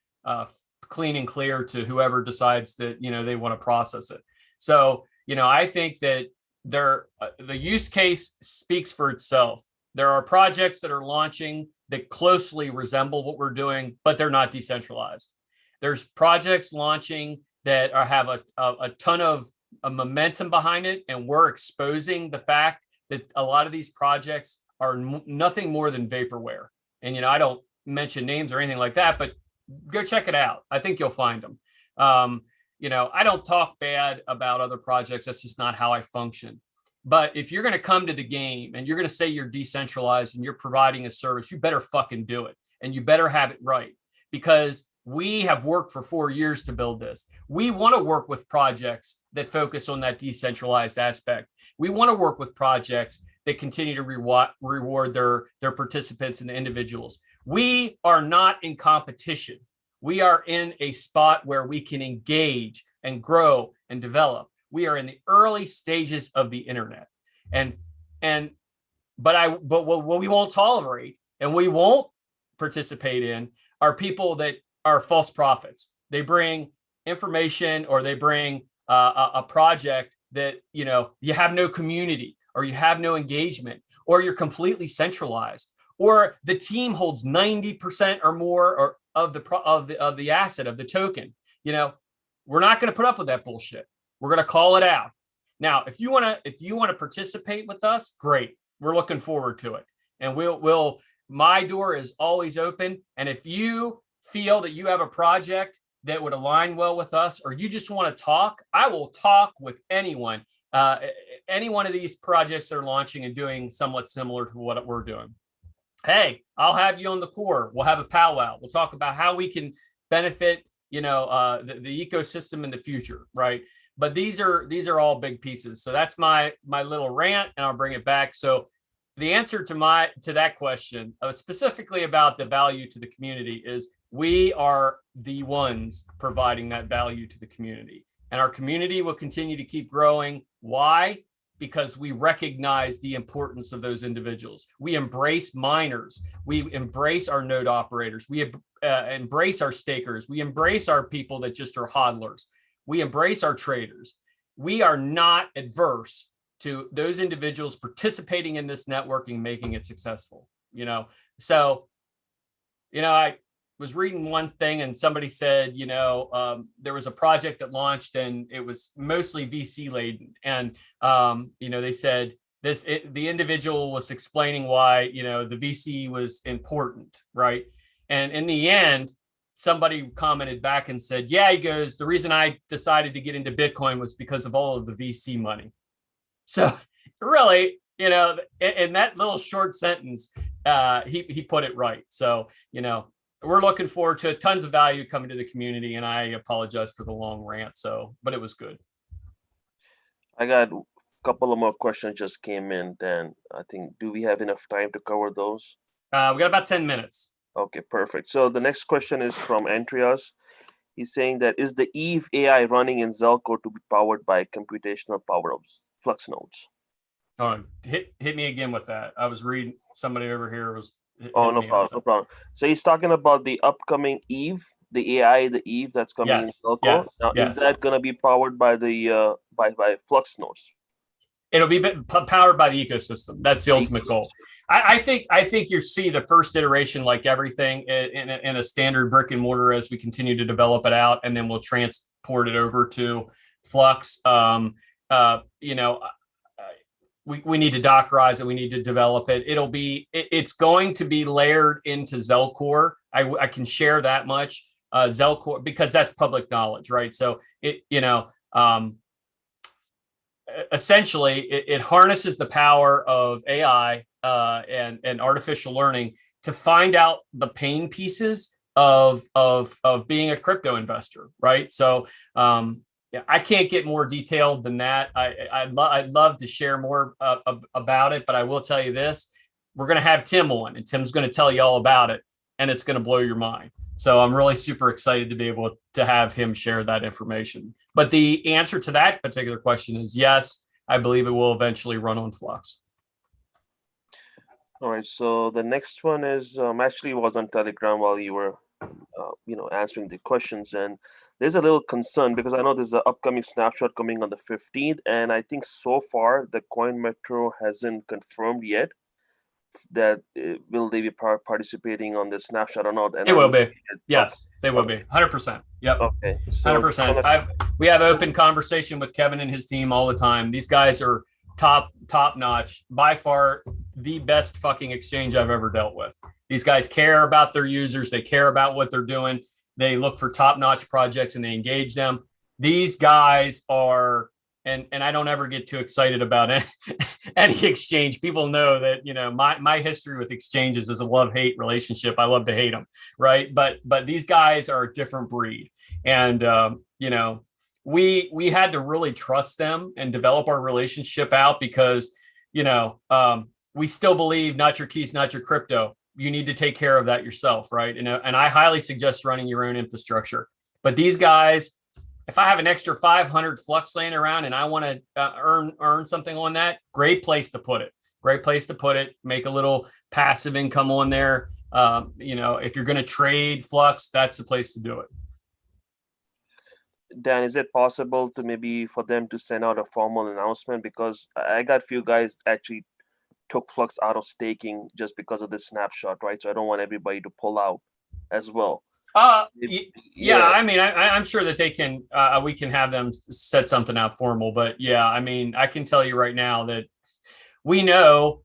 [SPEAKER 1] clean and clear to whoever decides that they want to process it. So I think that the use case speaks for itself. There are projects that are launching that closely resemble what we're doing, but they're not decentralized. There's projects launching that have a ton of momentum behind it, and we're exposing the fact that a lot of these projects are nothing more than vaporware. And I don't mention names or anything like that, but go check it out. I think you'll find them. I don't talk bad about other projects. That's just not how I function. But if you're going to come to the game and you're going to say you're decentralized and you're providing a service, you better fucking do it. And you better have it right, because we have worked for 4 years to build this. We want to work with projects that focus on that decentralized aspect. We want to work with projects that continue to reward their participants and the individuals. We are not in competition. We are in a spot where we can engage and grow and develop. We are in the early stages of the internet. But what we won't tolerate and we won't participate in are people that are false prophets. They bring information, or they bring a project that you have no community, or you have no engagement, or you're completely centralized, or the team holds 90% or more of the asset, of the token. We're not going to put up with that bullshit. We're going to call it out. Now, if you want to participate with us, great. We're looking forward to it, and my door is always open. And if you feel that you have a project that would align well with us, or you just want to talk, I will talk with anyone. Any one of these projects that are launching and doing somewhat similar to what we're doing. Hey, I'll have you on the core. We'll have a powwow. We'll talk about how we can benefit, the ecosystem in the future, right? But these are all big pieces. So that's my little rant, and I'll bring it back. So the answer to that question, specifically about the value to the community, is we are the ones providing that value to the community, and our community will continue to keep growing. Why? Because we recognize the importance of those individuals. We embrace miners. We embrace our node operators. We embrace our stakers. We embrace our people that just are hodlers. We embrace our traders. We are not adverse to those individuals participating in this networking, making it successful. So I was reading one thing, and somebody said, there was a project that launched, and it was mostly VC laden. And, they said the individual was explaining why, the VC was important, right? And in the end, somebody commented back and said, yeah, he goes, the reason I decided to get into Bitcoin was because of all of the VC money. So really, in that little short sentence, he put it right. So, we're looking forward to tons of value coming to the community, and I apologize for the long rant. But it was good.
[SPEAKER 2] I got a couple of more questions just came in. Then I think, do we have enough time to cover those?
[SPEAKER 1] We got about 10 minutes.
[SPEAKER 2] Okay, perfect. So the next question is from Andreas. He's saying that is the Eve AI running in Zelcore to be powered by computational power of Flux nodes?
[SPEAKER 1] Hold on, hit me again with that. I was reading, somebody over here was
[SPEAKER 2] Oh,
[SPEAKER 1] hitting
[SPEAKER 2] no
[SPEAKER 1] me up with
[SPEAKER 2] problem, no
[SPEAKER 1] that.
[SPEAKER 2] problem. So he's talking about the upcoming Eve, the AI, the Eve that's coming in
[SPEAKER 1] Yes,
[SPEAKER 2] Zelcore.
[SPEAKER 1] yes,
[SPEAKER 2] Now, is
[SPEAKER 1] yes.
[SPEAKER 2] that going to be powered by the by Flux nodes?
[SPEAKER 1] It'll be powered by the ecosystem. That's the
[SPEAKER 2] The
[SPEAKER 1] ultimate goal.
[SPEAKER 2] ecosystem.
[SPEAKER 1] I think you see the first iteration, like everything, in a standard brick and mortar as we continue to develop it out, and then we'll transport it over to Flux. You know, we need to dockerize it. We need to develop it. It's going to be layered into Zelcore. I can share that much. Zelcore, because that's public knowledge, right? So essentially it harnesses the power of AI and artificial learning to find out the pain pieces of being a crypto investor, right? So yeah, I can't get more detailed than that. I'd love to share more about it, but I will tell you this: we're going to have Tim on, and Tim's going to tell you all about it, and it's going to blow your mind. So I'm really super excited to be able to have him share that information. But the answer to that particular question is yes, I believe it will eventually run on Flux.
[SPEAKER 2] All right. So the next one is actually was on Telegram while you were answering the questions, and there's a little concern because I know there's an upcoming snapshot coming on the 15th, and I think so far the Coin Metro hasn't confirmed yet that will they be participating on the snapshot or not. And
[SPEAKER 1] It
[SPEAKER 2] I
[SPEAKER 1] will
[SPEAKER 2] know
[SPEAKER 1] be.
[SPEAKER 2] okay,
[SPEAKER 1] Yes, they will be. 100%. Yep.
[SPEAKER 2] okay. So
[SPEAKER 1] 100%. We have open conversation with Kevin and his team all the time. These guys are top notch, by far the best fucking exchange I've ever dealt with. These guys care about their users. They care about what they're doing. They look for top notch projects and they engage them. These guys are, and I don't ever get too excited about any exchange. People know that my history with exchanges is a love hate relationship. I love to hate them, right? But these guys are a different breed, and we had to really trust them and develop our relationship out because we still believe not your keys, not your crypto. You need to take care of that yourself, right? And I highly suggest running your own infrastructure. But these guys, if I have an extra 500 Flux laying around and I want to earn something on that, great place to put it. Great place to put it. Make a little passive income on there. If you're going to trade Flux, that's the place to do it.
[SPEAKER 2] Dan, is it possible to maybe for them to send out a formal announcement? Because I got a few guys actually took Flux out of staking just because of the snapshot, right? So I don't want everybody to pull out as well.
[SPEAKER 1] Yeah. I mean, I'm sure that they can. We can have them set something out formal, but yeah, I mean, I can tell you right now that we know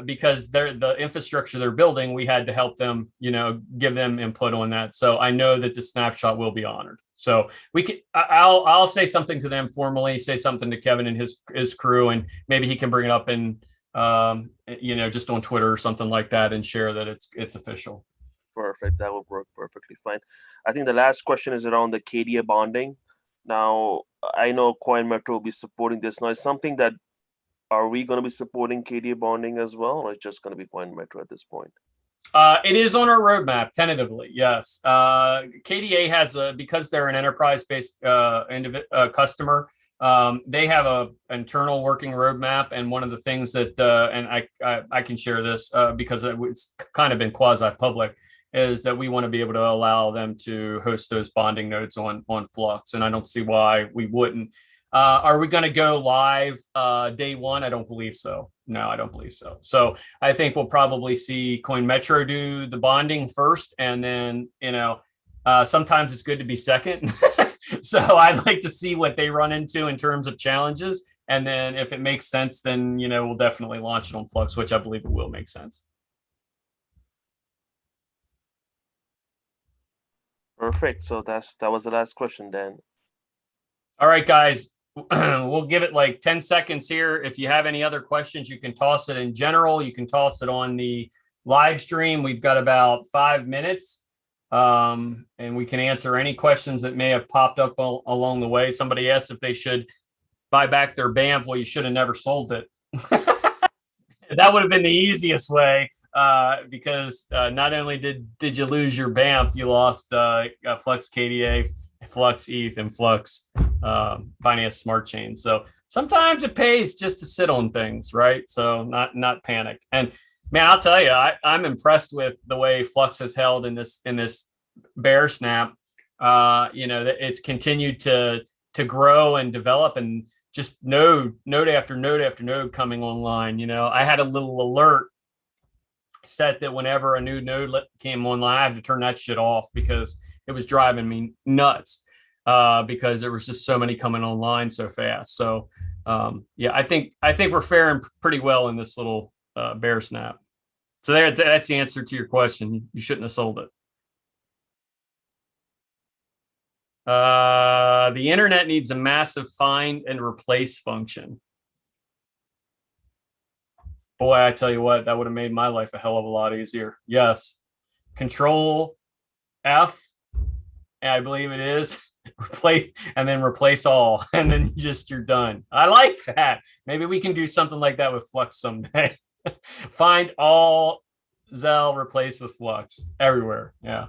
[SPEAKER 1] because they're the infrastructure they're building. We had to help them, give them input on that. So I know that the snapshot will be honored. So we can. I'll say something to them formally. Say something to Kevin and his crew, and maybe he can bring it up in just on Twitter or something like that, and share that it's official.
[SPEAKER 2] Perfect. That will work perfectly fine. I think the last question is around the KDA bonding. Now, I know Coin Metro will be supporting this. Now, is something that are we going to be supporting KDA bonding as well, or it's just going to be Coin Metro at this point?
[SPEAKER 1] It is on our roadmap tentatively. Yes, KDA has because they're an enterprise-based customer. They have a internal working roadmap, and one of the things that and I can share this because it's kind of been quasi-public is that we want to be able to allow them to host those bonding nodes on Flux, and I don't see why we wouldn't. Are we going to go live day one? I don't believe so. No, I don't believe so. So I think we'll probably see Coin Metro do the bonding first, and then sometimes it's good to be second. So I'd like to see what they run into in terms of challenges, and then if it makes sense, then we'll definitely launch it on Flux, which I believe it will make sense.
[SPEAKER 2] Perfect. So that was the last question, Dan.
[SPEAKER 1] All right, guys. We'll give it like 10 seconds here. If you have any other questions, you can toss it in general. You can toss it on the live stream. We've got about 5 minutes, and we can answer any questions that may have popped up along the way. Somebody asked if they should buy back their BAMF. Well, you should have never sold it. That would have been the easiest way. because not only did you lose your BAMP, you lost Flux KDA, Flux ETH, and Flux Binance Smart Chain. So sometimes it pays just to sit on things, right? So not panic. And man, I'll tell you, I'm impressed with the way Flux has held in this bear snap. It's continued to grow and develop, and just node after node after node coming online. I had a little alert set that whenever a new node came online, I had to turn that shit off because it was driving me nuts. Because there was just so many coming online so fast. So I think we're faring pretty well in this little bear snap. So that's the answer to your question. You shouldn't have sold it. The internet needs a massive find and replace function. Boy, I tell you what, that would have made my life a hell of a lot easier. Yes. Control F, I believe it is. Replace all, and then you're done. I like that. Maybe we can do something like that with Flux someday. Find all, Zell, replace with Flux everywhere. Yeah,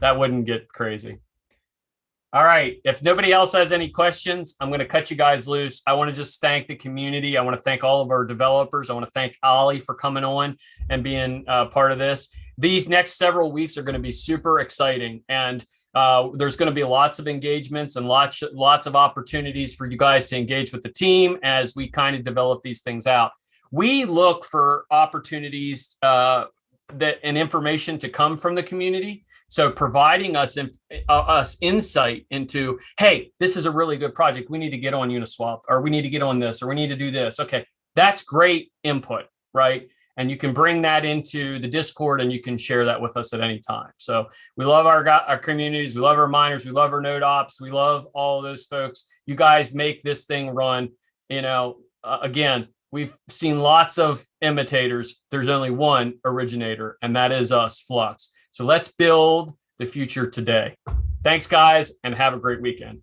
[SPEAKER 1] that wouldn't get crazy. All right, if nobody else has any questions, I'm going to cut you guys loose. I want to just thank the community. I want to thank all of our developers. I want to thank Ollie for coming on and being part of this. These next several weeks are going to be super exciting, and there's going to be lots of engagements and lots of opportunities for you guys to engage with the team as we kind of develop these things out. We look for opportunities and information to come from the community. So providing us insight into, hey, this is a really good project. We need to get on Uniswap, or we need to get on this, or we need to do this. Okay, that's great input, right? And you can bring that into the Discord, and you can share that with us at any time. So we love our communities. We love our miners. We love our node ops. We love all those folks. You guys make this thing run. Again, we've seen lots of imitators. There's only one originator, and that is us, Flux. So let's build the future today. Thanks, guys, and have a great weekend.